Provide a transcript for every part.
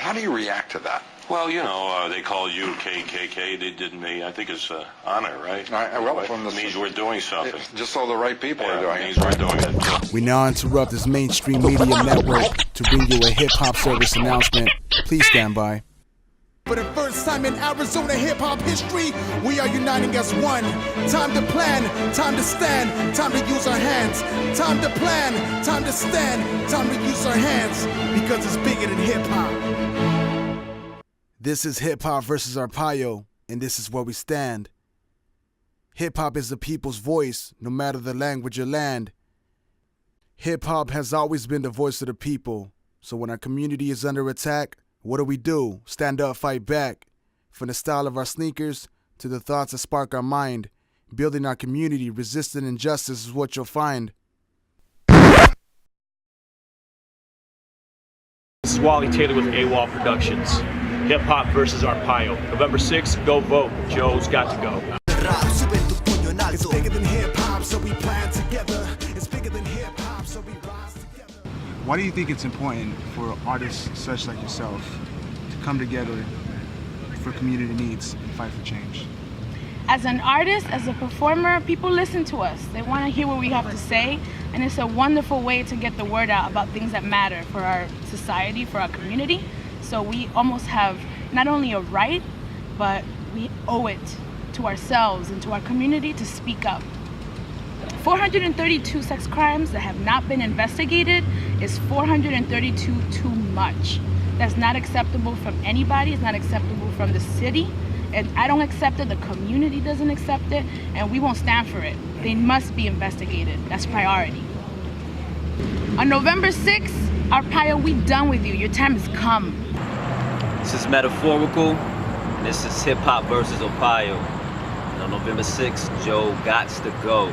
How do you react to that? Well, you know, they call you KKK. They did me. I think it's honor, right? It means we're doing something. Just so the right people are doing it. Means we're doing it. We now interrupt this mainstream media network to bring you a hip-hop service announcement. Please stand by. For the first time in Arizona hip-hop history, we are uniting as one. Time to plan, time to stand, time to use our hands. Time to plan, time to stand, time to use our hands. Because it's bigger than hip-hop. This is hip-hop versus Arpaio, and this is where we stand. Hip-hop is the people's voice, no matter the language or land. Hip-hop has always been the voice of the people, so when our community is under attack, what do? Stand up, fight back. From the style of our sneakers to the thoughts that spark our mind, building our community, resisting injustice is what you'll find. This is Wally Taylor with AWOL Productions. Hip Hop versus Arpaio. November 6th, go vote. Joe's got to go. It's bigger than hip hop, so we plan together. It's bigger than hip hop, so we rise together. Why do you think it's important for artists such like yourself to come together for community needs and fight for change? As an artist, as a performer, people listen to us. They want to hear what we have to say, and it's a wonderful way to get the word out about things that matter for our society, for our community. So we almost have not only a right, but we owe it to ourselves and to our community to speak up. 432 sex crimes that have not been investigated is 432 too much. That's not acceptable from anybody. It's not acceptable from the city. And I don't accept it, the community doesn't accept it, and we won't stand for it. They must be investigated. That's priority. On November 6th, Arpaio, we done with you. Your time has come. This is metaphorical, and this is hip hop versus Arpaio. And on November 6th, Joe gots to go.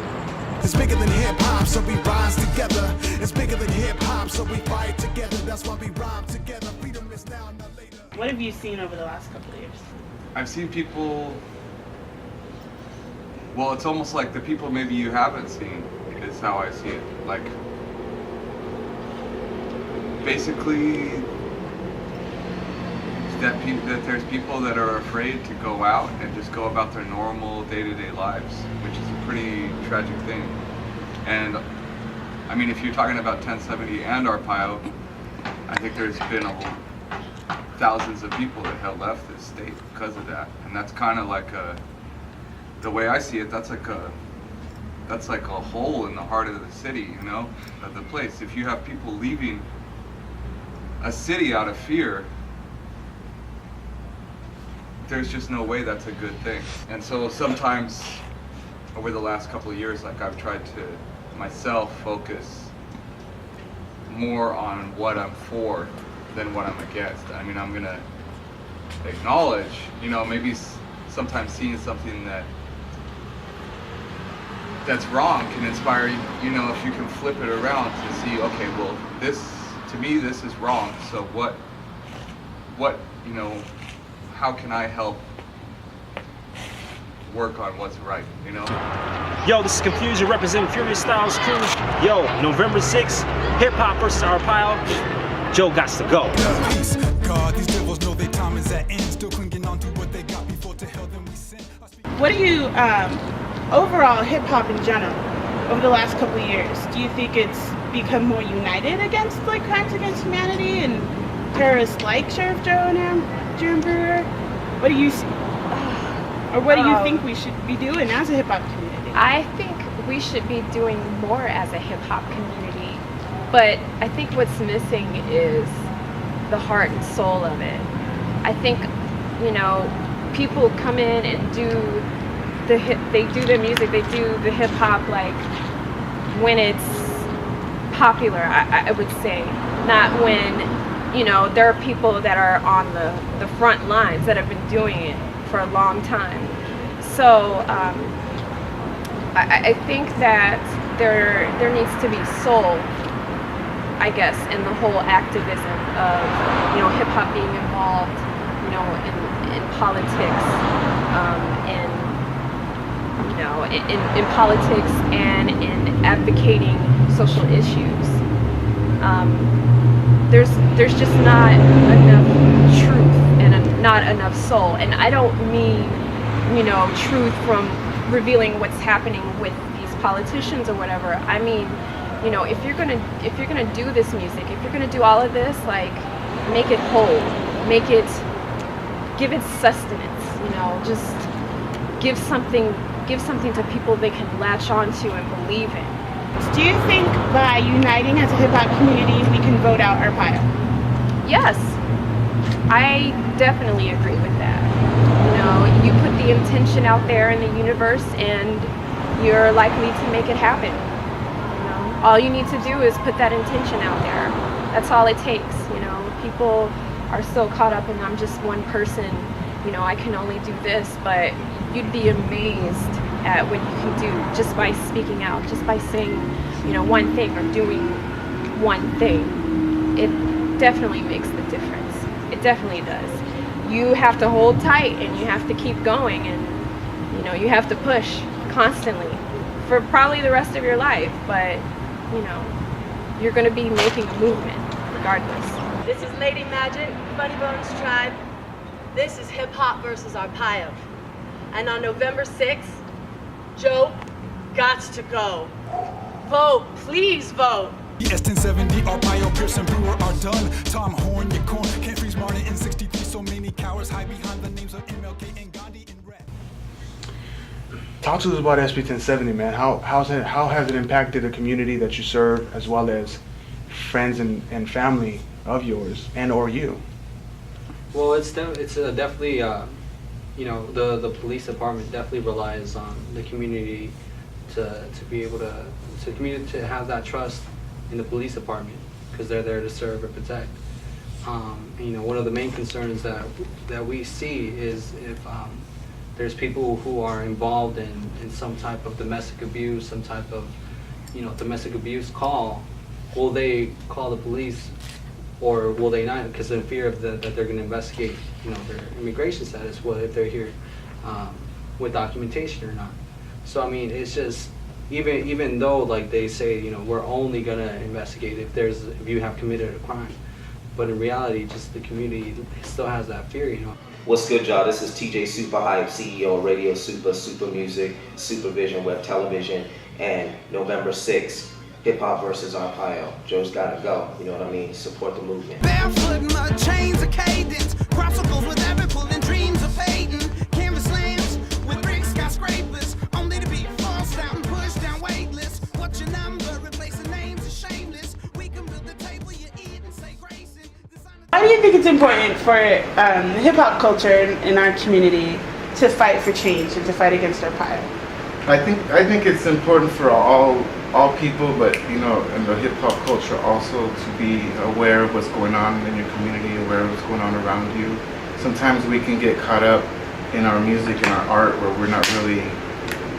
It's bigger than hip hop, so we rise together. It's bigger than hip hop, so we fight together. That's why we rhyme together. Freedom is now, not later. What have you seen over the last couple of years? I've seen people, well, it's almost like the people maybe you haven't seen is how I see it. Like, basically, that there's people that are afraid to go out and just go about their normal day-to-day lives, which is a pretty tragic thing. And I mean, if you're talking about 1070 and Arpaio, I think there's been thousands of people that have left this state because of that. And that's kind of like the way I see it, that's like a hole in the heart of the city, you know, of the place. If you have people leaving a city out of fear, there's just no way that's a good thing. And so sometimes over the last couple of years, like I've tried to myself focus more on what I'm for than what I'm against. I mean, I'm gonna acknowledge, you know, maybe sometimes seeing something that's wrong can inspire you, you know, if you can flip it around to see, okay, well, this, to me, this is wrong, so what, you know, how can I help work on what's right, you know? Yo, this is Confusion representing Furious Styles crew. Yo, November 6th, hip hop versus Arpaio. Joe gots to go. What do you, overall hip hop in general, over the last couple of years, do you think it's become more united against like crimes against humanity and terrorists like Sheriff Joe and Jim Brewer? What do you, or what do you think we should be doing as a hip hop community? I think we should be doing more as a hip hop community, but I think what's missing is the heart and soul of it. I think, you know, people come in and do they do the music, they do the hip hop like when it's popular, I would say, not when, you know, there are people that are on the front lines that have been doing it for a long time. So I think that there needs to be soul, I guess, in the whole activism of, you know, hip hop being involved, you know, in politics, in politics and in politics, and in, in advocating social issues. there's just not enough truth and not enough soul. And I don't mean, you know, truth from revealing what's happening with these politicians or whatever. I mean, you know, if you're gonna do this music, if you're gonna do all of this, like, make it whole, give it sustenance, you know, just give something to people they can latch onto and believe in. Do you think by uniting as a hip hop community we can vote out Arpaio? Yes, I definitely agree with that. You know, you put the intention out there in the universe and you're likely to make it happen. You know, all you need to do is put that intention out there. That's all it takes. You know, people are so caught up in I'm just one person, you know, I can only do this, but you'd be amazed at what you can do just by speaking out, just by saying, you know, one thing or doing one thing. It definitely makes the difference. It definitely does. You have to hold tight and you have to keep going, and you know, you have to push constantly for probably the rest of your life, but you know, you're going to be making a movement regardless. This is Lady Magic, Funny Bones Tribe. This is Hip Hop versus Arpaio. And on November 6th, Joe gots to go. Vote, please vote. Yes, 1070, Arpaio, Pearson, Brewer are done. Tom Horn, your corn, can't freeze Martin in 63. So many cowards hide behind the names of MLK and Gandhi in red. Talk to us about SB 1070, man. How has it impacted the community that you serve, as well as friends and family of yours and or you? Well, it's definitely, you know, the police department definitely relies on the community to be able to have that trust in the police department, because they're there to serve and protect. You know, one of the main concerns that we see is if there's people who are involved in some type of domestic abuse, some type of, you know, domestic abuse call, will they call the police or will they not? Because in fear of that they're going to investigate, you know, their immigration status, whether if they're here with documentation or not. So I mean, it's just even though like they say, you know, we're only going to investigate if you have committed a crime, but in reality, just the community still has that fear, you know. What's good, y'all? This is TJ Super Hype, CEO of Radio Super, Super Music, Supervision, Web Television, and November 6th, Hip Hop versus Arpaio. Joe's gotta go, you know what I mean? Support the movement. Barefoot mud, chains of cadence, crossicles with every pulling dreams of Peyton, canvas lands with brick skyscrapers, only to be forced out and pushed down weightless. What's your number? Replacing names is shameless. We can build the table you eat and say grace. Why do you think it's important for the hip hop culture in our community to fight for change and to fight against Arpaio? I think it's important for all people, but you know, in the hip hop culture also to be aware of what's going on in your community, aware of what's going on around you. Sometimes we can get caught up in our music and our art where we're not really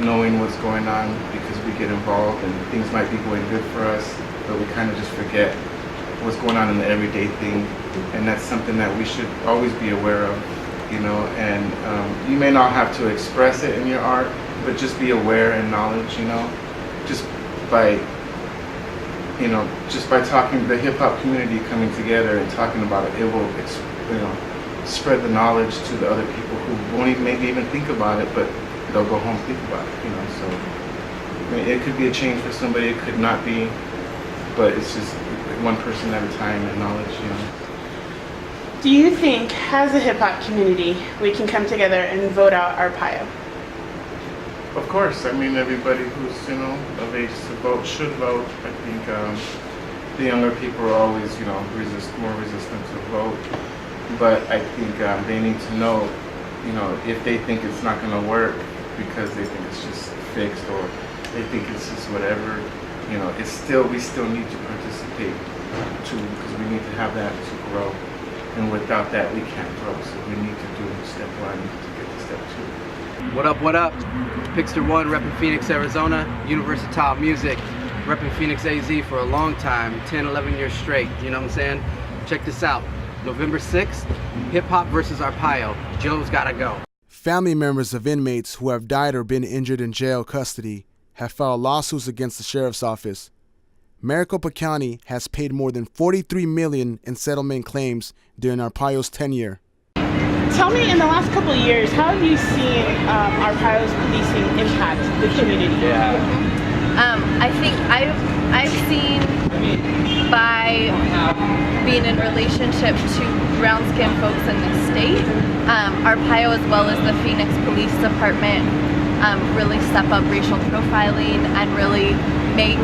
knowing what's going on because we get involved and things might be going good for us, but we kind of just forget what's going on in the everyday thing, and that's something that we should always be aware of, you know. And you may not have to express it in your art, but just be aware and knowledge, you know, just by talking, the hip hop community coming together and talking about it, it will, you know, spread the knowledge to the other people who won't maybe even think about it, but they'll go home and think about it, you know. So I mean, it could be a change for somebody, it could not be, but it's just one person at a time and knowledge, you know. Do you think, as a hip hop community, we can come together and vote out Arpaio? Of course. I mean, everybody who's, you know, of age to vote should vote. I think the younger people are always, you know, more resistant to vote. But I think they need to know, you know, if they think it's not going to work because they think it's just fixed or they think it's just whatever, you know, we still need to participate too, because we need to have that to grow. And without that, we can't grow. So we need to do step one to get to step two. What up, what up? Pixter One, repping Phoenix, Arizona, Universal Music, repping Phoenix AZ for a long time, 10, 11 years straight, you know what I'm saying? Check this out, November 6th, Hip Hop versus Arpaio, Joe's gotta go. Family members of inmates who have died or been injured in jail custody have filed lawsuits against the sheriff's office. Maricopa County has paid more than $43 million in settlement claims during Arpaio's tenure. Tell me, in the last couple of years, how have you seen Arpaio's policing impact the community? I think I've seen by being in relationship to brown-skinned folks in the state, Arpaio as well as the Phoenix Police Department really step up racial profiling and really make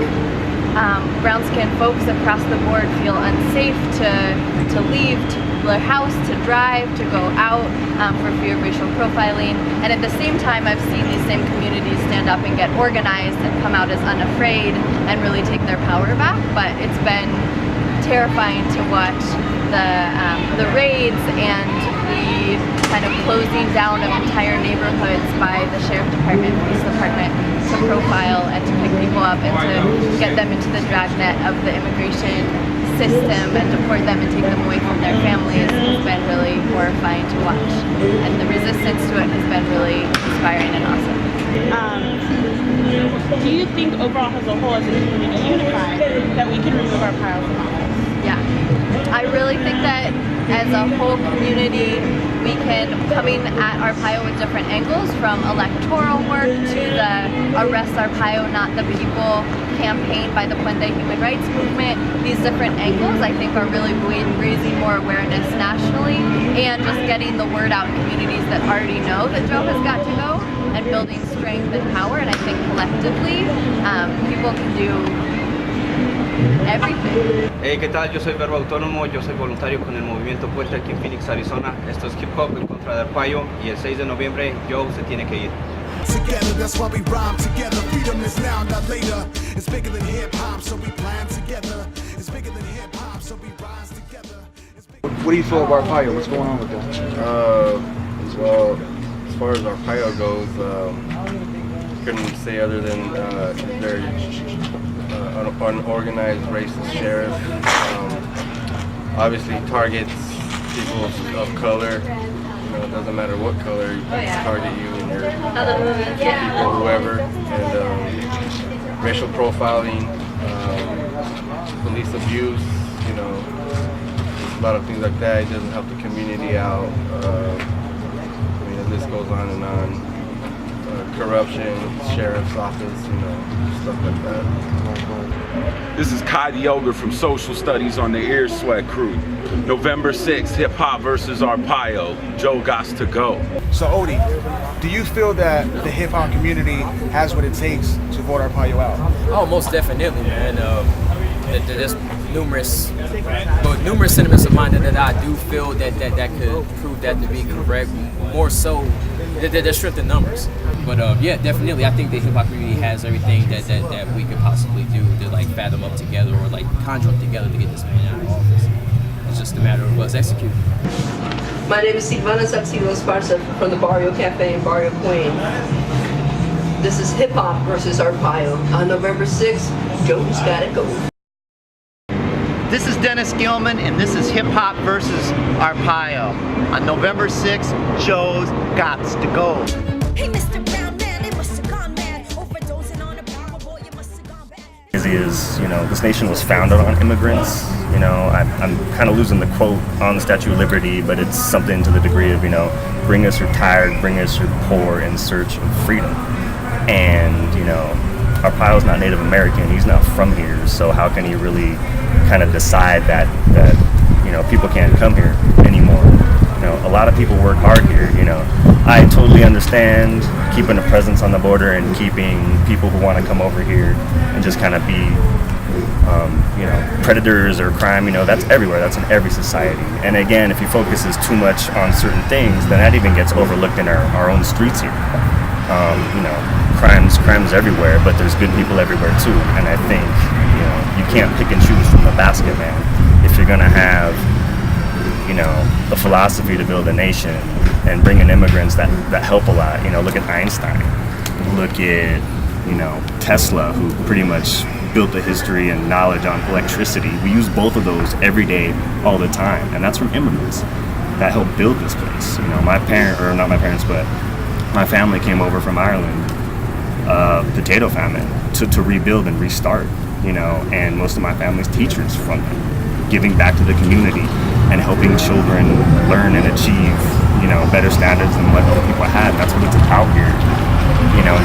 brown-skinned folks across the board feel unsafe to leave their house, to drive, to go out for fear of racial profiling. And at the same time, I've seen these same communities stand up and get organized and come out as unafraid and really take their power back. But it's been terrifying to watch the raids and the kind of closing down of entire neighborhoods by the sheriff department, police department, to profile and to pick people up and to get them into the dragnet of the immigration system and deport them and take them away from their families has been really horrifying to watch. And the resistance to it has been really inspiring and awesome. Do you think overall as a whole, as a community unified, that we can remove Arpaio from office? Yeah. I really think that as a whole community, we can, coming at Arpaio with different angles, from electoral work to the Arrest Arpaio, Not the People campaign by the Puente Human Rights Movement. These different angles, I think, are really raising more awareness nationally and just getting the word out in communities that already know that Joe has got to go and building strength and power. And I think collectively, people can do everything. Hey, ¿qué tal? Yo soy Verbo Autónomo, yo soy voluntario con el movimiento Puente aquí en Phoenix, Arizona. Esto es Hip Hop en contra de Arpaio y el 6 de noviembre Joe se tiene que ir. Together, that's why we rhyme together. Freedom is now, not later. It's bigger than hip hop, so we plan together. It's bigger than hip hop, so we rise together. What do you feel about Arpaio? What's going on with that? Well, as far as Arpaio goes, couldn't say other than very unorganized racist sheriff. Obviously targets people of color. You know, it doesn't matter what color, you target you and your people, whoever. And racial profiling, police abuse, you know, a lot of things like that. It doesn't help the community out. I mean, the list goes on and on. Corruption, sheriff's office, you know, stuff like that. This is Kai Yoga from Social Studies on the Ear Sweat crew. November 6th, Hip Hop versus Arpaio. Joe gots to go. So Odie, do you feel that the hip hop community has what it takes to vote Arpaio out? Oh, most definitely, man. There's numerous sentiments of mine that I do feel that could prove that to be correct. More so, there's strength in numbers. But yeah, definitely, I think the hip hop community has everything that we could possibly do to like fathom up together or like conjure up together to get this man out of office. It's just a matter of what's executed. My name is Silvana Sapsigo Esparza from the Barrio Cafe in Barrio Queen. This is Hip Hop versus Arpaio. On November 6th, Joe's gotta go. This is Dennis Gilman, and this is Hip Hop versus Arpaio. On November 6th, Joe's gots to go. Hey, Mr. Brown Man, it must have gone mad. Overdosing on a power boy, you must have gone bad. Is, you know, this nation was founded on immigrants. You know, I'm kind of losing the quote on the Statue of Liberty, but it's something to the degree of, you know, bring us your tired, bring us your poor in search of freedom. And, you know, Arpaio's not Native American, he's not from here, so how can he really kind of decide that you know, people can't come here anymore? You know, a lot of people work hard here, you know. I totally understand keeping a presence on the border and keeping people who want to come over here and just kind of be, you know, predators or crime, you know, that's everywhere, that's in every society. And again, if he focuses too much on certain things, then that even gets overlooked in our own streets here. You know, crime's everywhere, but there's good people everywhere too. And I think, you know, you can't pick and choose from the basket, man. If you're gonna have, you know, a philosophy to build a nation and bring in immigrants that help a lot, you know, look at Einstein, look at, you know, Tesla, who pretty much built the history and knowledge on electricity. We use both of those every day, all the time, and that's from immigrants that helped build this place. You know, my family came over from Ireland, potato famine, to rebuild and restart. and most of my family's teachers from them, giving back to the community and helping children learn and achieve, better standards than what other people had. And that's what it's about here,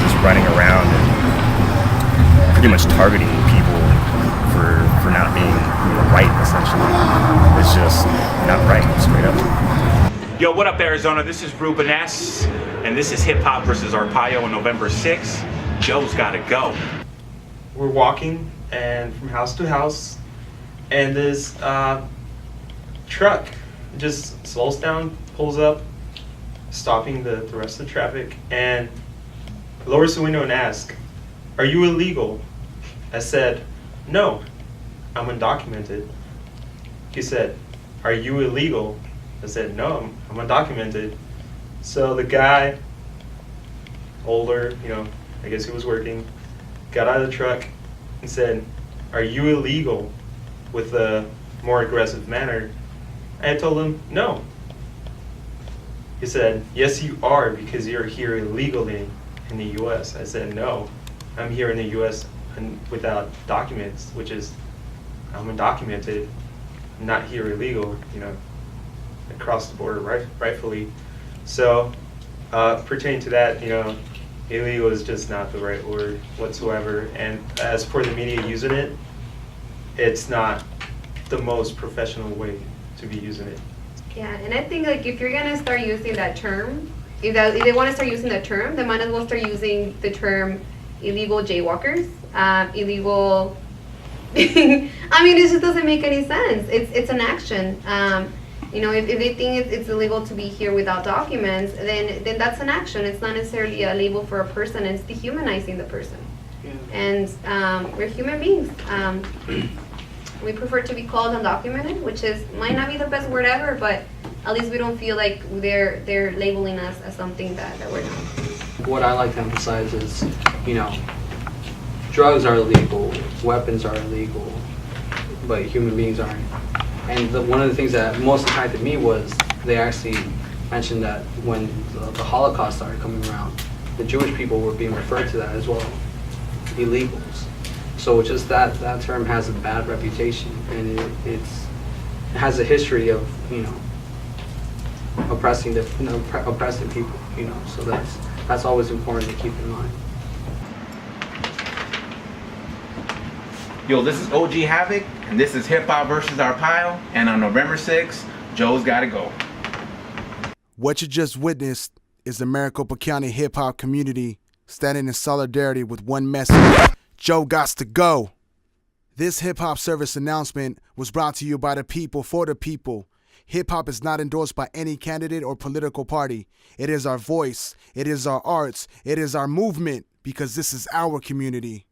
just running around and pretty much targeting people for not being right, essentially. It's just not right, straight up. Yo, what up, Arizona? This is Ruben S, and this is Hip Hop versus Arpaio on November 6th. Joe's gotta go. We're walking and from house to house, and this truck just slows down, pulls up, stopping the rest of the traffic, and lowers the window and asks, "Are you illegal?" I said, "No, I'm undocumented." He said, "Are you illegal?" I said, "No, I'm undocumented." So the guy, older, I guess he was working, got out of the truck and said, "Are you illegal?" with a more aggressive manner. I told him, "No." He said, "Yes, you are, because you're here illegally in the U.S." I said, "No, I'm here in the U.S. without documents, which is I'm undocumented, not here illegal, across the border rightfully." So pertaining to that, illegal is just not the right word whatsoever. And as for the media using it, it's not the most professional way to be using it. Yeah, and I think if you're gonna start using that term, if they want to start using that term, they might as well start using the term illegal jaywalkers, illegal. I mean, it just doesn't make any sense. It's an action. If they think it's illegal to be here without documents, then that's an action. It's not necessarily a label for a person. It's dehumanizing the person. Yeah. And we're human beings. We prefer to be called undocumented, which might not be the best word ever, but at least we don't feel like they're labeling us as something that we're not. What I like to emphasize is, drugs are illegal, weapons are illegal, but human beings aren't. And one of the things that most impacted me was they actually mentioned that when the Holocaust started coming around, the Jewish people were being referred to that as well, illegals. So just that term has a bad reputation, and it has a history of oppressing people. So that's always important to keep in mind. Yo, this is OG Havoc, and this is Hip Hop versus Arpaio, and on November 6th, Joe's gotta go. What you just witnessed is the Maricopa County hip hop community standing in solidarity with one message: Joe gots to go. This hip hop service announcement was brought to you by the people for the people. Hip hop is not endorsed by any candidate or political party. It is our voice, it is our arts, it is our movement, because this is our community.